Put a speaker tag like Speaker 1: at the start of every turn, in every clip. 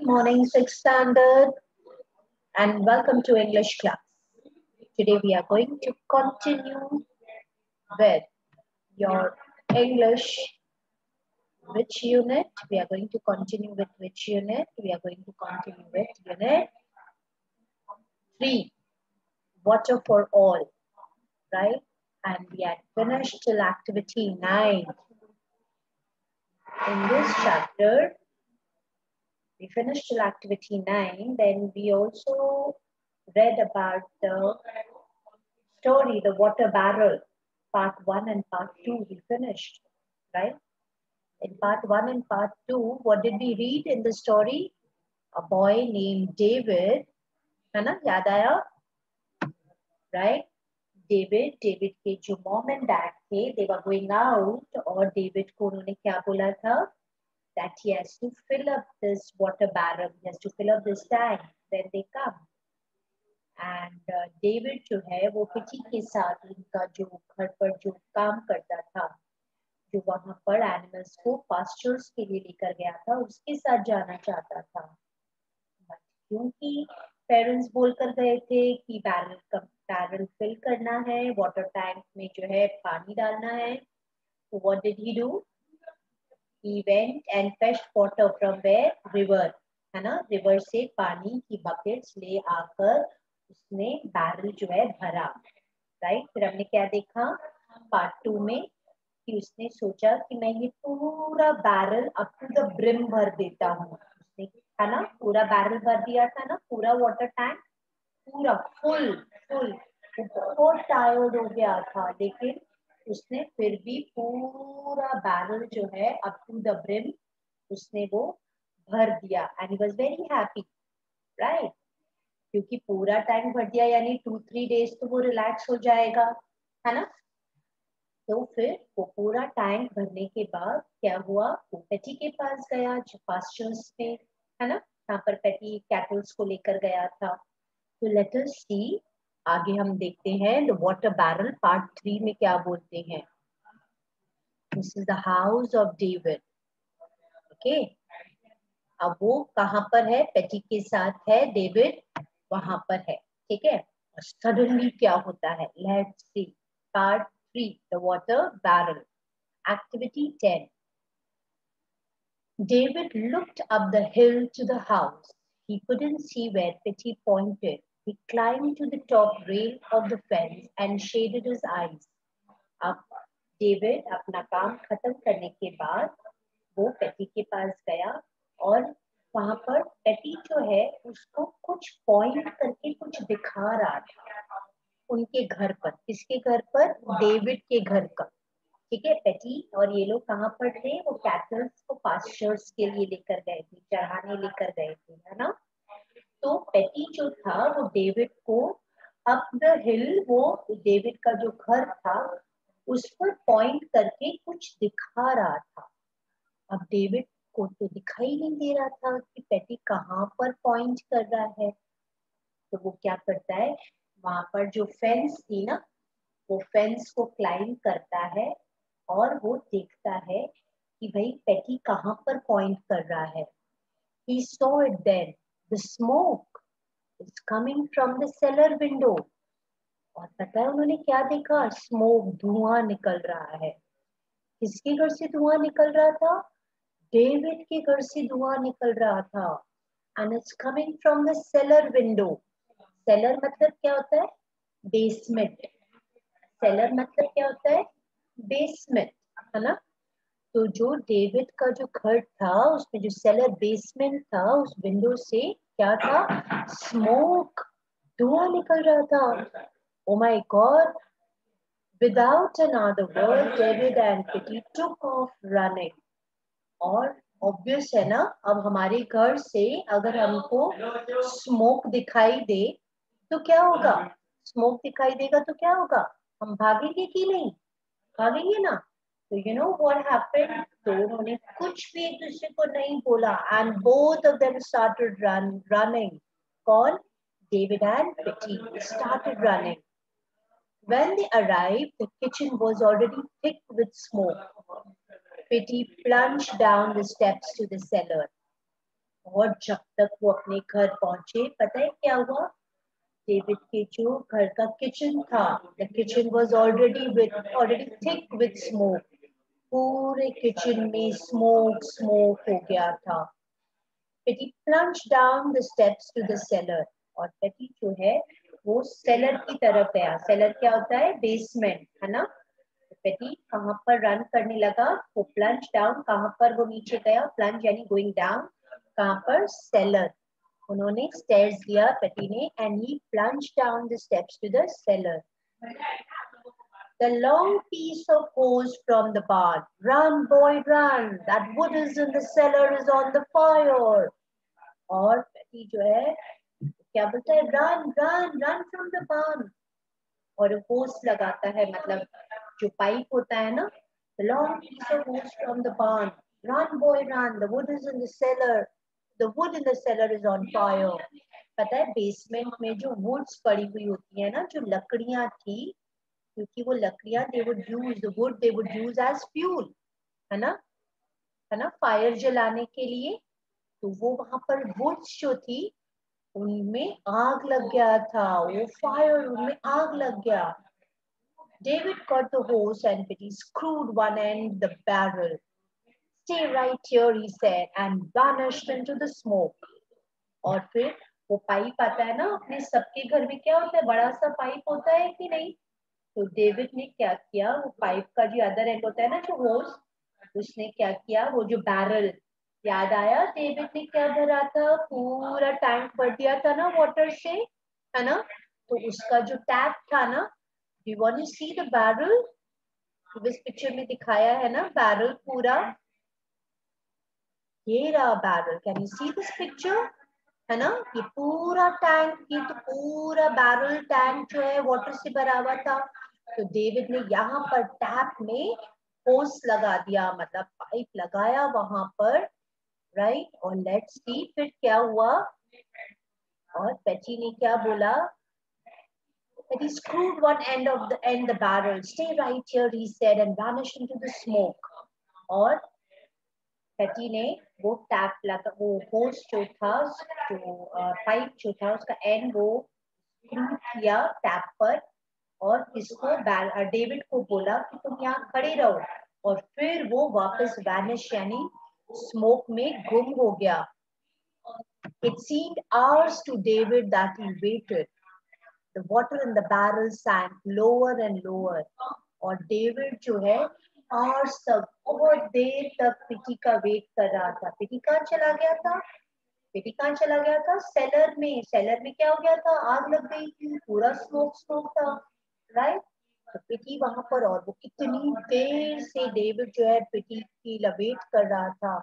Speaker 1: morning, 6th standard, and welcome to English class. Today we are going to continue with your English. Which unit? We are going to continue with which unit? We are going to continue with unit 3, water for all, right? And we had finished till activity 9. In this chapter, we finished till activity 9. Then we also read about the story, the water barrel, part 1 and part 2. We finished, right? In part 1 and part 2, what did we read in the story? A boy named David, है ना? याद आया? Right? David के जो mom and dad थे, they were going out, और David को उन्होंने क्या बोला था? That he has to fill up this water barrel, he has to fill up this tank when they come. And David जो है वो पिटी के साथ उनका जो घर पर जो काम करता था, जो वहां पर एनिमल्स को पास्चर्स के लिए लेकर गया था, उसके साथ जाना चाहता था, बट क्योंकि पेरेंट्स बोलकर गए थे कि बैरल फिल करना है, वाटर टैंक में जो है पानी डालना है, तो what did he do? He went and fetched water from where? River, है ना? रिवर से पानी की बकेट्स ले आकर उसने बैरल जो है भरा, राइट? फिर हमने क्या देखा पार्ट 2 में कि उसने सोचा कि मैं ये पूरा barrel up to the brim भर देता हूँ, उसने है ना पूरा बैरल भर दिया था ना, पूरा वाटर टैंक पूरा फुल बहुत टायर्ड हो गया था, लेकिन उसने फिर भी पूरा बैरल जो है अप टू द ब्रिम उसने वो भर दिया, and he was very happy, right? क्योंकि पूरा टैंक भर दिया यानी 2-3 डेज तो वो रिलैक्स हो जाएगा, है ना? तो फिर वो पूरा टैंक भरने के बाद क्या हुआ, वो पेटी के पास गया, पास्चर्स में, है ना, यहाँ पर पेटी कैटल्स को लेकर गया था। तो लेट अस सी, आगे हम देखते हैं द वाटर बैरल पार्ट 3 में क्या बोलते हैं। This is the house of David, okay. अब वो कहाँ पर है? पेटी के साथ है, डेविड वहां पर है, ठीक है। और सडनली क्या होता है? Let's see part 3, the water barrel, activity 10. David looked up the hill to the house. He couldn't see where Petty pointed. He climbed to the top rail of the fence and shaded his eyes. अब David अपना काम खत्म करने के बाद वो पेटी के पास गया और वहां पर पेटी जो है उसको कुछ पॉइंट करके कुछ दिखा रहा था उनके घर पर। किसके घर पर? डेविड के घर का, ठीक है। पेटी और ये लोग कहाँ पर थे? वो कैटल्स को पास्चर्स के लिए लेकर गए थे, चढ़ाने लेकर गए थे, है ना। तो पेटी जो था वो डेविड को अप द हिल, वो डेविड का जो घर था उस पर पॉइंट करके कुछ दिखा रहा था। अब डेविड को तो दिखाई नहीं दे रहा था कि पेटी कहाँ पर पॉइंट कर रहा है। तो वो क्या करता है, वहां पर जो फेंस थी ना, वो फेंस को क्लाइंब करता है और वो देखता है कि भाई पेटी कहाँ पर पॉइंट कर रहा है। He saw it then. The smoke is coming from the cellar window. और पता है उन्होंने क्या देखा? स्मोक, धुआं निकल रहा है। किसके घर से धुआं निकल रहा था? डेविड के घर से धुआं निकल रहा था। And it's coming from the cellar window. Seller मतलब क्या होता है? बेसमेंट। सेलर मतलब क्या होता है? बेसमेंट, है ना। तो जो डेविड का जो घर था उसमें जो सेलर बेसमेंट था, उस विंडो से क्या था? स्मोक, धुआं निकल रहा था। Oh my God! Without another word, David and Kitty took off running. और ऑब्वियस है ना, अब हमारे घर से अगर हमको स्मोक दिखाई दे तो क्या होगा? स्मोक दिखाई देगा तो क्या होगा? हम भागेंगे कि नहीं? भागेंगे ना। तो यू नो व्हाट हैपेंड, तो उन्होंने कुछ भी एक दूसरे को नहीं बोला, and both of them started running. कौन? David and Petty started running. When they arrived, the kitchen was already thick with smoke. Petty plunged down the steps to the cellar. और जब तक वो अपने घर पहुंचे, पता है क्या हुआ? डेविड के जो घर का किचन था, the kitchen was already thick with smoke. पूरे किचन में स्मोक हो गया था। Petty plunge down the steps to the cellar, और पेटी जो है वो सेलर की तरफ गया। सेलर क्या होता है? बेसमेंट, है ना? तो पेटी कहाँ पर रन करने लगा? वो प्लंज डाउन, कहाँ पर वो नीचे गया? प्लंज यानी गोइंग डाउन, कहाँ पर? सेलर। उन्होंने स्टेयर्स दिया पेटी ने, and he plunge down the steps to the cellar. The long piece of hose from the barn. Run, boy, run. That wood is in the cellar is on the fire. और Petty जो है क्या बोलता है? Run, run, run from the barn. और होस लगाता है, मतलब जो पाइप होता है ना, the long piece of hose from the barn. Run, boy, run. The wood is in the cellar. The wood in the cellar is on fire. पता है बेसमेंट में जो वुड्स पड़ी हुई होती है ना, जो लकड़ियां थी, क्योंकि वो लकड़ियां they would use the wood, they would use as fuel, है ना? है ना? फायर जलाने के लिए। तो वो वहां पर वुड्स जो थी उनमें आग लग गया था। वो फायर, उनमें आग लग गया। David got the hose and he screwed one end the barrel. Stay right here, he said, and vanished into the smoke. और फिर वो पाइप आता है ना, अपने सबके घर में क्या होता है? बड़ा सा पाइप होता है कि नहीं? तो डेविड ने क्या किया? वो पाइप का जो अदर एंड होता है ना, जो होस, उसने क्या किया? वो जो बैरल, याद आया डेविड ने क्या भरा था? पूरा टैंक भर दिया था ना वाटर से, है ना? तो उसका जो टैप था ना, you want to see the barrel? इस पिक्चर में दिखाया है ना बैरल पूरा। ये रहा barrel, can you see this picture? है ना? ये पूरा टैंक, ये तो पूरा बैरल टैंक जो है वाटर से भरा हुआ था। तो डेविड ने यहाँ पर टैप में होस लगा दिया, मतलब पाइप लगाया वहां पर, राइट? और लेट्स सी फिर क्या हुआ। और पेटी ने क्या बोला? That he screwed one end the barrel. Stay right here, he said, and vanished into the smoke. और पेटी ने वो टैप लगा, वो होस जो था, जो पाइप जो था, उसका एंड वो स्क्रू किया टैप पर, और इसको डेविड को बोला कि तुम यहाँ खड़े रहो। और फिर वो वापस वैनिश यानी स्मोक में गुम हो गया। It seemed hours to David that he waited. The water in the barrel sank lower and lower. और डेविड जो है hours तक, बहुत देर तक पिटी का वेट कर रहा था। पिटी कहाँ चला गया था? पिटी कहाँ चला गया था? सेलर में। सेलर में क्या हो गया था? आग लग गई थी, पूरा स्मोक था, राइट? तो पिटी वहां पर, और वो कितनी देर से डेविड जो है पिटी की लपेट कर रहा था,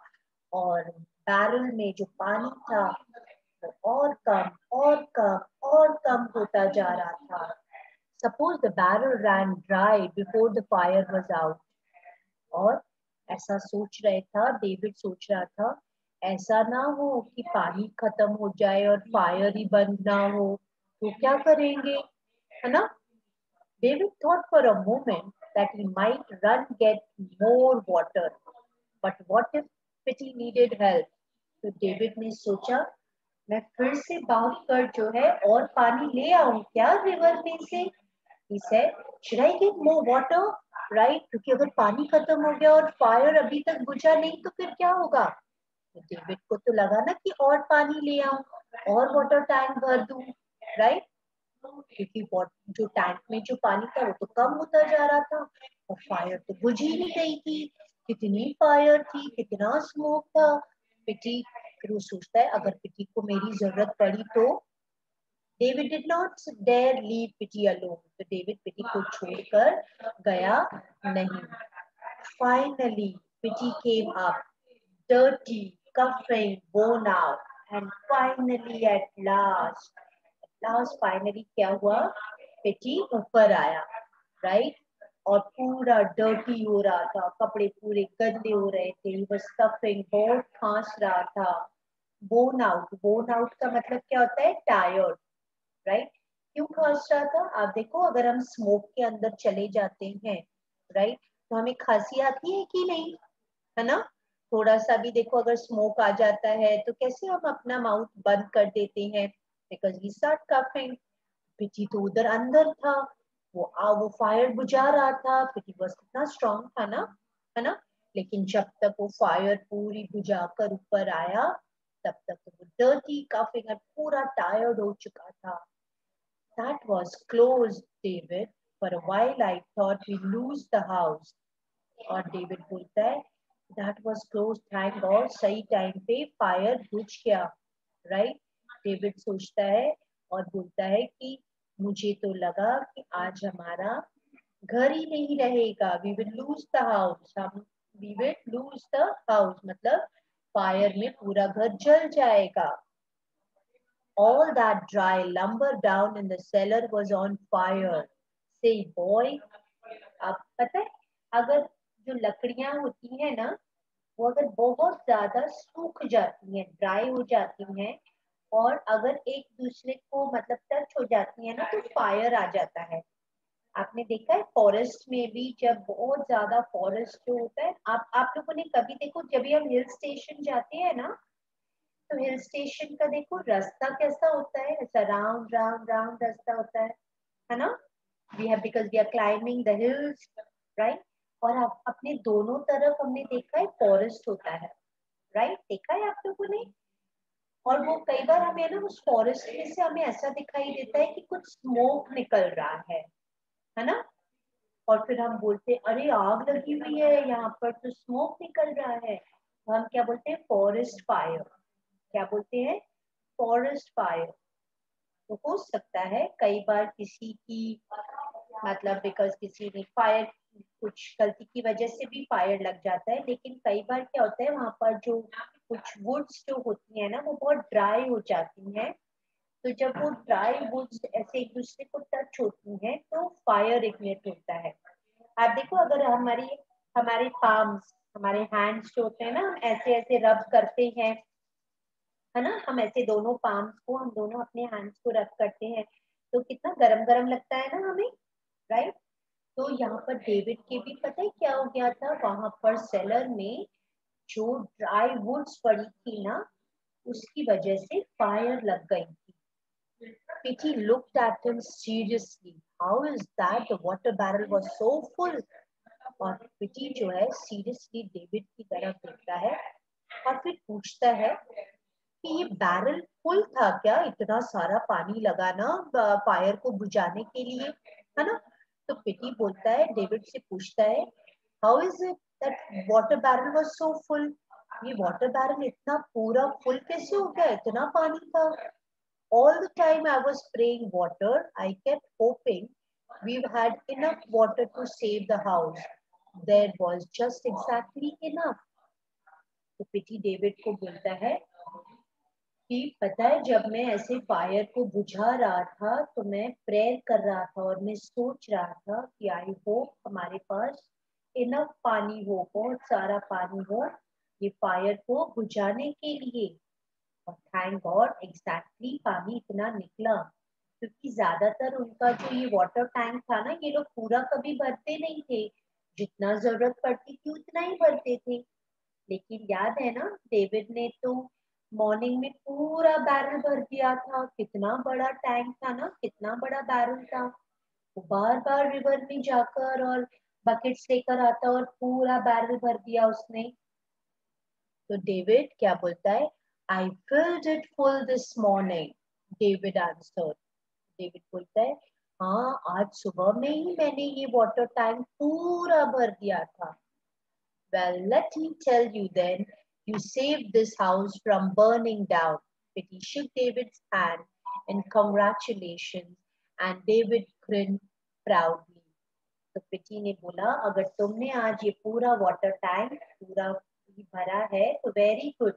Speaker 1: और बैरल में जो पानी था वो और कम और कम और कम होता जा रहा था। Suppose the barrel ran dry before the fire was out. और ऐसा सोच रहा था, डेविड सोच रहा था, ऐसा ना हो कि पानी खत्म हो जाए और फायर ही बंद ना हो, तो क्या करेंगे? है ना? David thought for a moment that he might run get more water, but what if Pity needed help? तो डेविड ने सोचा, मैं फिर से भाग कर जो है और पानी ले आऊं क्या रिवर में से? He said, should I get more water? Right? क्योंकि अगर पानी खत्म हो गया और फायर अभी तक बुझा नहीं तो फिर क्या होगा? तो डेविड को तो लगा ना कि और पानी ले आऊं और वाटर टैंक भर दूं, राइट? क्योंकि जो टैंक में जो पानी था वो तो कम होता जा रहा था, और फायर तो बुझ ही नहीं रही थी। कितनी फायर थी, कितना स्मोक था। पिटी, फिर वो सोचता है अगर पिटी को मेरी जरूरत पड़ी तो। David did not dare leave Pitty alone, तो डेविड पिटी को छोड़कर गया नहीं। Finally Pitty came up, dirty, coughing, worn out, and finally at last finally क्या हुआ? पिटी ऊपर आया, राइट? और पूरा डर्टी हो रहा था, कपड़े पूरे गंदे हो रहे थे, he was coughing, बहुत खांस रहा था। बोन आउट का मतलब क्या होता है? Tired, right? क्यों खांस रहा था? आप देखो, अगर हम स्मोक के अंदर चले जाते हैं, राइट, तो हमें खांसी आती है कि नहीं? है ना? थोड़ा सा भी देखो अगर स्मोक आ जाता है तो कैसे हम अपना माउथ बंद कर देते हैं, बिकॉज वी स्टार्ट कफिंग। पिटी तो उधर अंदर था, वो फायर बुझा रहा था। पिटी बस कितना स्ट्रांग था ना, है ना। लेकिन जब तक वो फायर पूरी बुझा कर ऊपर आया तब तक वो डर्टी कफिंग और पूरा टायर्ड हो चुका था। That was close, David. For a while I thought we lose the house. और डेविड बोलता है that was close, thank God सही टाइम पे फायर बुझ गया, राइट। डेविड सोचता है और बोलता है कि मुझे तो लगा कि आज हमारा घर ही नहीं रहेगा, we will lose the house, हम we will lose the house, मतलब फायर में पूरा घर जल जाएगा। All that dry lumber down in the cellar was on fire. Say, boy, अब पता है अगर जो लकड़ियां होती है ना वो अगर बहुत ज्यादा सूख जाती हैं, ड्राई हो जाती हैं और अगर एक दूसरे को मतलब टच हो जाती है ना तो फायर आ जाता है। आपने देखा है फॉरेस्ट में भी, जब बहुत ज्यादा फॉरेस्ट जो होता है, आप लोगों ने कभी देखो जब भी हम हिल स्टेशन जाते हैं ना तो हिल स्टेशन का देखो रास्ता कैसा होता है, ऐसा राउंड राउंड राउंड रास्ता होता है ना। We have because we are climbing the hills, right. और आप अपने दोनों तरफ हमने देखा है फॉरेस्ट होता है, राइट, देखा है आप लोगों ने। और वो कई बार हमें ना उस फॉरेस्ट में से हमें ऐसा दिखाई देता है कि कुछ स्मोक निकल रहा है ना। और फिर हम बोलते हैं अरे आग लगी हुई है यहाँ पर तो स्मोक निकल रहा है, तो हम क्या बोलते हैं, फॉरेस्ट फायर। क्या बोलते हैं, फॉरेस्ट फायर। तो हो सकता है कई बार किसी की मतलब बिकॉज किसी ने फायर कुछ गलती की वजह से भी फायर लग जाता है, लेकिन कई बार क्या होता है वहां पर जो कुछ वुड्स जो होती है ना वो बहुत ड्राई हो जाती हैं। तो जब वो ड्राई वुड्स ऐसे एक दूसरे को टच होती हैं तो फायर इग्निट होता है। आप देखो अगर हमारी हमारे पाम्स, हमारे हैंड्स जो होते हैं ना, हम ऐसे ऐसे रब करते हैं, है ना, हम ऐसे दोनों पाम्स को, हम दोनों अपने हैंड्स को रब करते हैं तो कितना गरम गरम लगता है ना हमें, राइट। तो यहाँ पर डेविड के भी पता है क्या हो गया था, वहां पर सेलर में जो ड्राई वुड्स पड़ी थी ना उसकी वजह से फायर लग गई थी। Pity looked at him seriously. How is that? The water barrel was so full. और पिटी जो है सीरियसली डेविड की तरफ देखता है और फिर पूछता है कि ये बैरल फुल था क्या, इतना सारा पानी लगाना फायर को बुझाने के लिए, है ना। तो पिटी बोलता है, डेविड से पूछता है how is it that water barrel was so full, ये वाटर बैरल इतना पूरा फुल कैसे हो गया, इतना पानी था। All the time I was spraying water, I kept hoping we had enough water to save the house. There was just exactly enough. तो पिटी डेविड को बोलता है कि पता है जब मैं ऐसे फायर को बुझा रहा था तो मैं प्रेयर कर रहा था और मैं सोच रहा था कि आई होप हमारे पास इनफ पानी हो, बहुत सारा पानी हो ये फायर को बुझाने के लिए। और थैंक गॉड एग्जैक्टली पानी इतना निकला, क्योंकि ज्यादातर उनका जो ये वाटर टैंक था ना ये लोग पूरा कभी भरते नहीं थे, जितना जरूरत पड़ती थी उतना ही भरते थे। लेकिन याद है ना डेविड ने तो मॉर्निंग में पूरा बैरल भर दिया था, कितना बड़ा टैंक था ना, कितना बड़ा बैरल था। वो बार बार रिवर में जाकर और बकेट्स लेकर आता और पूरा बैरल भर दिया उसने। तो डेविड क्या बोलता है, I filled it full this morning, David answered. David बोलता है हाँ आज सुबह में ही मैंने ये वाटर टैंक पूरा भर दिया था। Well, let me tell you then, you saved this house from burning down. Pity shook David's hand in congratulations and David grinned proudly. तो पिटी ने बोला अगर तुमने आज ये पूरा वाटर टैंक पूरा भरा है तो वेरी गुड,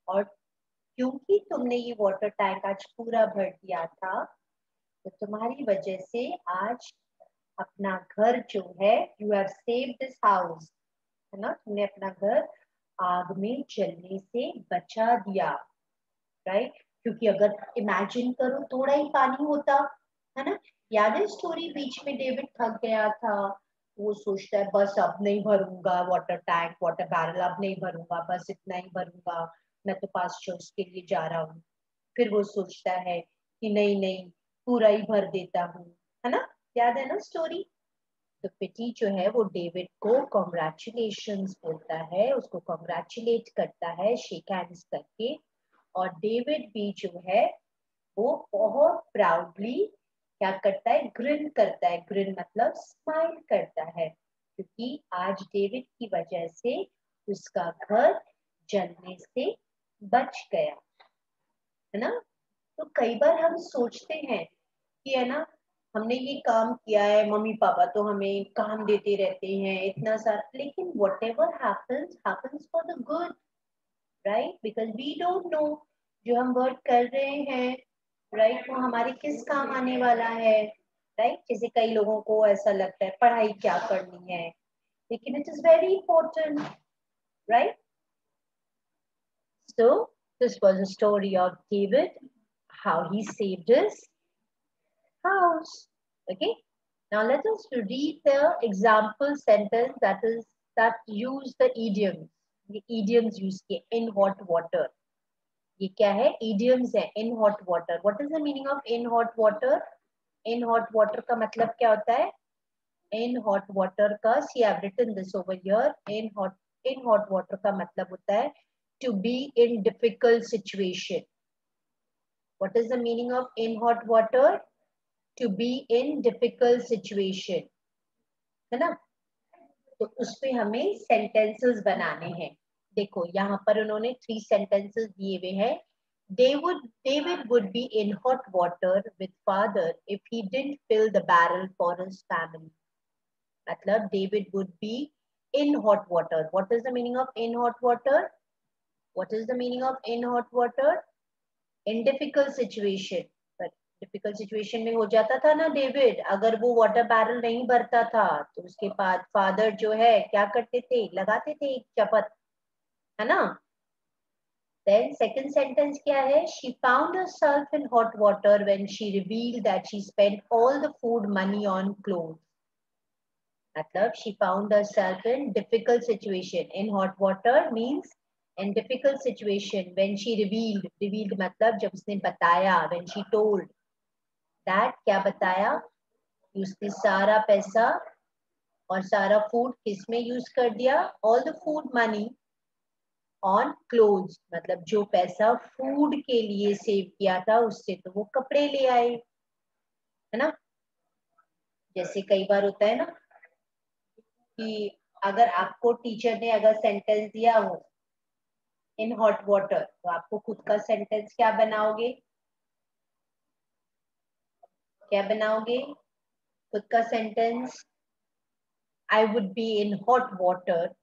Speaker 1: और क्योंकि तुमने ये वाटर टैंक आज पूरा भर दिया था तो तुम्हारी वजह से आज अपना घर जो है, you have saved this house, है ना, तुमने अपना घर आग में जलने से बचा दिया, राइट। क्योंकि अगर इमेजिन करो थोड़ा ही पानी होता, है ना, याद है स्टोरी, बीच में डेविड थक गया था, वो सोचता है बस अब नहीं भरूंगा वाटर टैंक, वाटर बैरल अब नहीं भरूंगा, बस इतना ही भरूंगा, मैं तो पास्चर्स के लिए जा रहा हूँ। फिर वो सोचता है कि नहीं नहीं पूरा ही भर देता हूँ, है ना, याद है ना स्टोरी। तो पिटी जो है वो डेविड को कॉन्ग्रेचुलेशंस बोलता है, उसको कॉन्ग्रेचुलेट करता है शेक हैंड्स करके, और डेविड भी जो है वो बहुत प्राउडली क्या करता है, ग्रिन करता है। ग्रिन मतलब स्माइल करता है, क्योंकि आज डेविड की वजह से उसका घर जलने से बच गया, है ना। तो कई बार हम सोचते हैं कि है ना, हमने ये काम किया है, मम्मी पापा तो हमें काम देते रहते हैं इतना सारा, लेकिन whatever happens happens for the good, right, because we don't know जो हम वर्क कर रहे हैं, राइट, वो हमारे किस काम आने वाला है, राइट। जैसे कई लोगों को ऐसा लगता है पढ़ाई क्या करनी है, लेकिन it is very important, right. So this was a story of David, how he saved his house. Okay. Now let us read the example sentence that use the idioms. ये idioms use किए, in hot water. ये क्या है, idioms है, in hot water. What is the meaning of in hot water? In hot water का मतलब क्या होता है? In hot water का, see I have written this over here. In hot water का मतलब होता है to be in difficult situation. What is the meaning of in hot water? To be in difficult situation, है ना। तो उसमें हमें सेंटेंसेस बनाने हैं। देखो यहाँ पर उन्होंने 3 सेंटेंसेस दिए हुए हैं। David would be in hot water with father if he didn't fill the barrel for his family. मतलब David would be in hot water. What is the meaning of in hot water? What is the meaning of in hot water? In difficult situation. But difficult situation में हो जाता था ना David, अगर वो water barrel नहीं भरता था तो उसके बाद फादर जो है क्या करते थे, लगाते थे एक चपत, है ना। Then second sentence क्या है, she found herself in hot water when she revealed that she spent all the food money on clothes. मतलब she found herself in difficult situation. In hot water means in difficult situation when she revealed मतलब जब उसने बताया, when she told that, क्या बताया कि उसने सारा पैसा और सारा फूड किसमें यूज कर दिया, all the food money on clothes, मतलब जो पैसा फूड के लिए सेव किया था उससे तो वो कपड़े ले आए, है ना। जैसे कई बार होता है ना कि अगर आपको टीचर ने अगर सेंटेंस दिया हो इन हॉट वाटर, तो आपको खुद का सेंटेंस क्या बनाओगे, क्या बनाओगे खुद का sentence, I would be in hot water.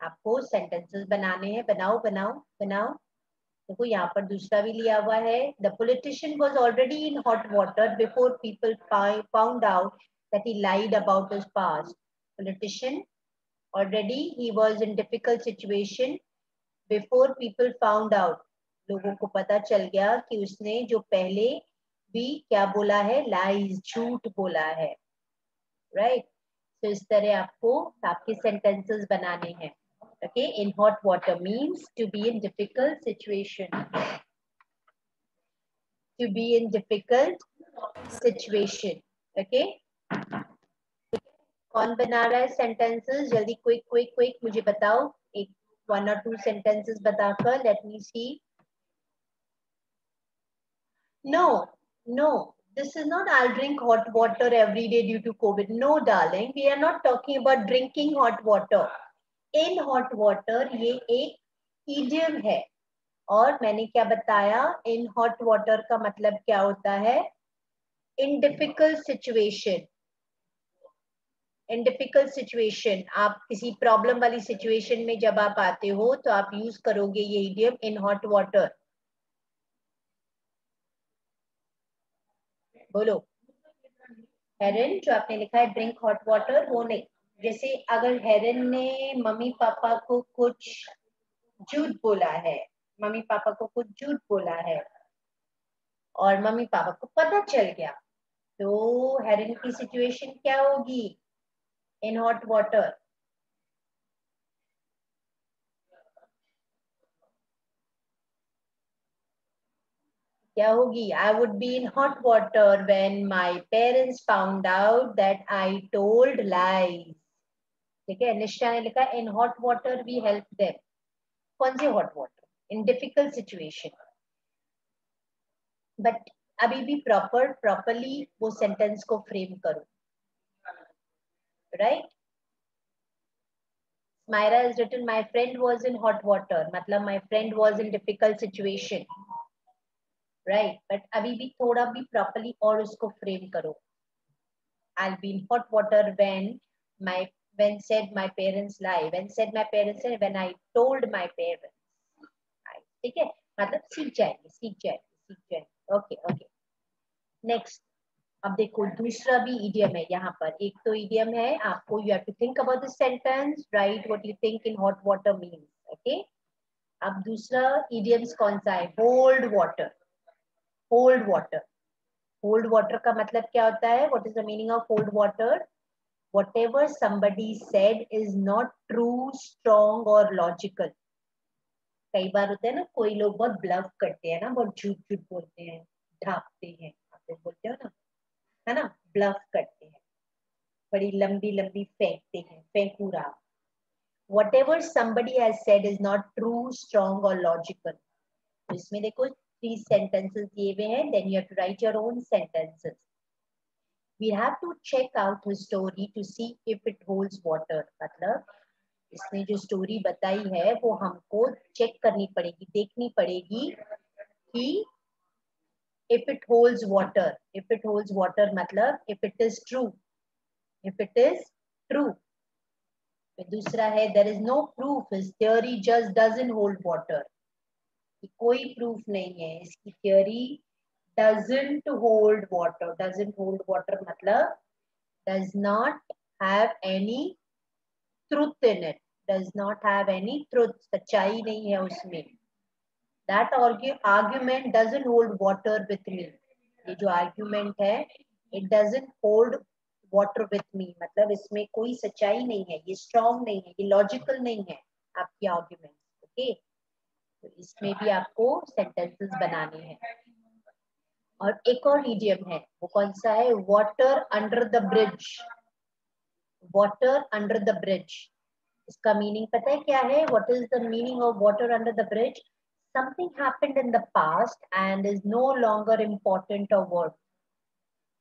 Speaker 1: आपको सेंटेंसेस बनाने हैं, बनाओ बनाओ बनाओ। देखो यहाँ पर दूसरा भी लिया हुआ है, the politician was already in hot water before people found out that he lied about his past. Politician already he was in difficult situation before people found out, लोगों को पता चल गया कि उसने जो पहले भी क्या बोला है, लाइज, झूठ बोला है, राइट। तो इस तरह आपको आपके सेंटेंसेस बनाने हैं। Okay, in hot water means to be in difficult situation. To be in difficult situation. Okay. कौन बना रहा है सेंटेंसेस, जल्दी क्विक क्विक क्विक मुझे बताओ, एक 1 or 2 सेंटेंसेस बताकर, let me see. No, no, this is not I'll drink hot water every day due to COVID. No darling, we are not talking about drinking hot water. In hot water ये एक idiom है, और मैंने क्या बताया, इन hot water का मतलब क्या होता है, इन डिफिकल्ट सिचुएशन। इन डिफिकल्ट सिचुएशन, आप किसी प्रॉब्लम वाली सिचुएशन में जब आप आते हो तो आप यूज करोगे ये इडियम इन हॉट वाटर। बोलो, हेरन जो आपने लिखा है ड्रिंक हॉट वाटर, वो नहीं। जैसे अगर हेरन ने मम्मी पापा को कुछ झूठ बोला है, मम्मी पापा को कुछ झूठ बोला है और मम्मी पापा को पता चल गया, तो हेरन की सिचुएशन क्या होगी इन हॉट वाटर? क्या होगी? I would be in hot water when my parents found out that I told lies. ठीक है, निश्चा ने लिखा in hot water we help them. कौन से hot water? In difficult situation. But अभी भी प्रॉपरली वो सेंटेंस को फ्रेम करो, right? Myra has written my friend was in hot water, मतलब my friend was in difficult situation, right? But अभी भी थोड़ा भी properly और उसको frame करो. I'll be in hot water when said my parents lie. When said my parents lie, when I told my parents. ठीक है, मतलब सीख जाएंगे. Okay okay. नेक्स्ट, अब देखो दूसरा भी इडियम है यहाँ पर. एक तो इडियम है आपको, you have to think about this sentence, right what you think in hot water means. Okay, अब दूसरा इडियम्स कौन सा है? Hold water. Hold water. Hold water का मतलब क्या होता है? What is the meaning of hold water? whatever somebody said is not true, strong or logical. कई बार होता है ना, कोई लोग बहुत ब्लफ करते हैं ना, बहुत झूठ झूठ बोलते हैं, ढापते हैं, आप लोग बोलते हो ना, है ना, ब्लफ करते हैं, बड़ी लंबी लंबी फेंकते हैं, फेंकूरा. whatever somebody has said is not true, strong or logical. तो इसमें देखो 3 sentences दिए हुए हैं, then you have to write your own sentences. We have to check out the story to see if it holds water. मतलब इसने जो story बताई है वो हमको चेक करनी पड़ेगी, देखनी पड़ेगी कि if it holds water. If it holds water मतलब if it is true. If it is true. दूसरा है there is no proof, his theory just doesn't hold water. कोई प्रूफ नहीं है, इसकी theory doesn't hold water. Doesn't hold water मतलब does not have any truth in it. Does not have any truth. सच्चाई नहीं है उसमें. That argument doesn't hold water with me. ये जो argument है, it doesn't hold water with me. मतलब इसमें कोई सच्चाई नहीं है, ये strong नहीं है, ये logical नहीं है आपकी argument. Okay? तो इसमें भी आपको sentences बनाने हैं. और एक और idiom है, वो कौन सा है? Water under the bridge. Water under the bridge. इसका मीनिंग पता है क्या है? What is the meaning of water under the bridge? Something happened in the past and is no longer important or worth.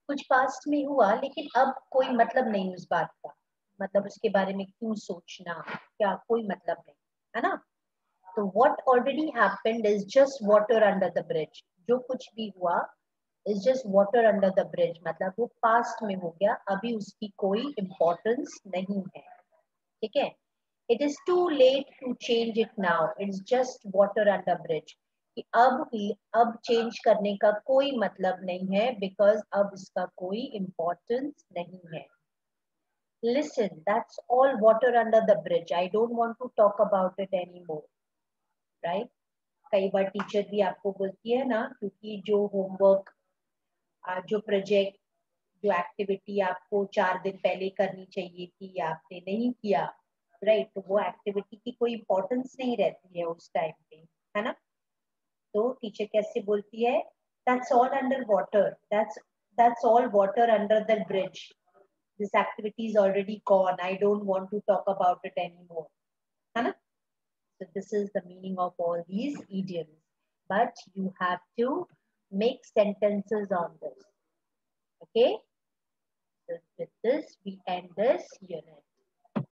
Speaker 1: कुछ पास्ट में हुआ लेकिन अब कोई मतलब नहीं उस बात का, मतलब उसके बारे में क्यों सोचना, क्या कोई मतलब नहीं, है ना? तो what already happened is just water under the bridge. जो कुछ भी हुआ is just water under the bridge, मतलब वो पास्ट में हो गया, अभी उसकी कोई इम्पोर्टेंस नहीं है. ठीक है? It is too late to change it now. It's just water under bridge. कि अब चेंज करने का कोई मतलब नहीं है, बिकॉज अब इसका कोई इम्पोर्टेंस नहीं है. Listen, that's all water under the bridge. I don't want to talk about it anymore. Right? कई बार टीचर भी आपको बोलती है ना, क्योंकि जो होमवर्क, जो प्रोजेक्ट, जो एक्टिविटी आपको 4 दिन पहले करनी चाहिए थी, आपने नहीं किया, राइट? तो वो एक्टिविटी की कोई इम्पोर्टेंस नहीं रहती है उस टाइम पे, है ना? तो टीचर कैसे बोलती है? That's all under water. That's all water under the bridge. This activity is already gone. I don't want to talk about it anymore. है ना? So this is the meaning of all these idioms. But you have to make sentences on this. Okay? So with this, we end this unit.